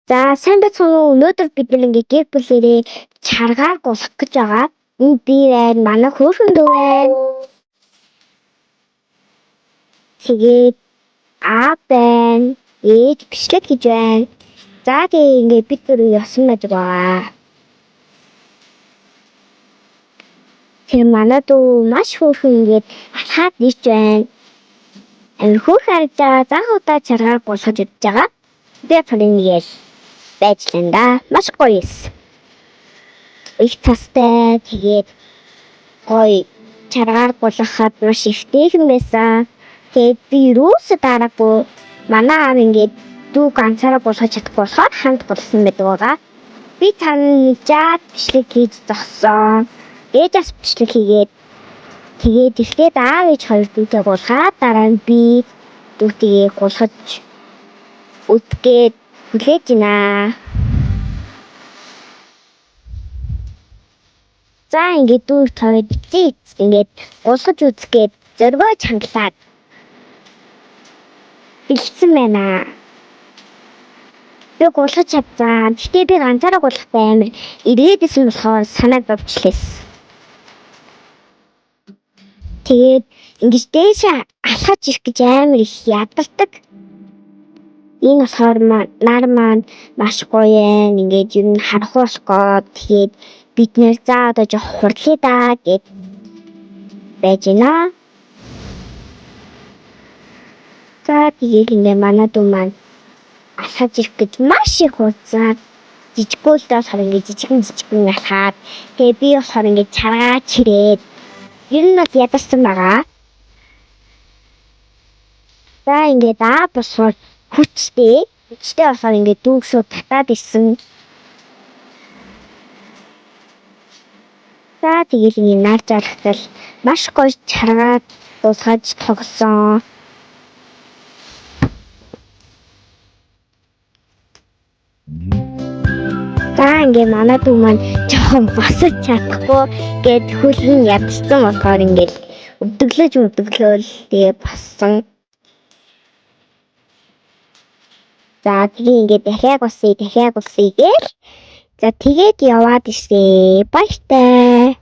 За сайн байцгаана уу? Өнөөдөр бид ингээ гэр бүлэрээ чаргаар гулах гэж байгаа. Энд би байна, манай хөөрхөн дүү байна. Тэгээд аав байна, ээж бичлэг хийж байна. За тэгээ ингээ бид дөрөв явсан байж байгаа. Тэр манай дүү маш хөөрхөн ингээд алхаад ирж байна. Амир хөөрхөн харагдаж байгаа. За удаа чаргаар гулахж идэж байгаа. Би фрэнийгээс байж лэн да. Маш гоё эс. Их цастай тэгээд гоё чаргаар гулгахад маш ихтэйхэн байсан. Тэгээд би юусоо дараагүй манай аав ингээд дүү ганцаараа гулгаж чадахгүй болохоор хамт гулсан байдаг байгаа. Би тань жаад бичлэг хийж зогссон. Ээжээс бичлэг хийгээд тэгээд ихтэй аав ээж хоёр дүүтэй гулгаад дараа нь би дүүтэйгээ гулгаж үдгээд хүлээж байна. За ингээд дүү тавьж ингээд гулгаж үзгээд зоргойч хандлаад бэлдсэн байна. Би гулгаж чадсан. Гэхдээ би ганцаараа гулгахтай амир эргээдсэн болохоор санаад бовчлээс. Тэгээд ингэж дээшээ алхаж ирэх гэж амир их ядардаг. Энэ болохоор нар маань маш гоё юм. Ингээд юу н харах болохгүй. Тэгээд бид нэр за одоо жоо хурлаа да гэд байж байна. За тэгээд ингээ манай дүү маань алхаж ирэх гэж маш их хурцаад жижиггүүлдээ болохоор ингээ жижигэн алхаад тэгээ би болохоор ингээ чаргаа чирээд ер нь бол ядарсан байгаа. За ингээ босвол хүчтэй болохоор ингээ дүүгсөө татаад ирсэн. За тэгээд ингээ нар жаргатал маш гоё чаргаа дуусгаж тогсон. За ингээ манай дүү маань жоохон босож чадахгүй гэд хөлн ядарсан болохоор ингээл өвдөглөөл тэгээ боссон. За тэгээ ингээ дахиад босъё гээл. За тэгээд яваад ирсэн. Баяртай.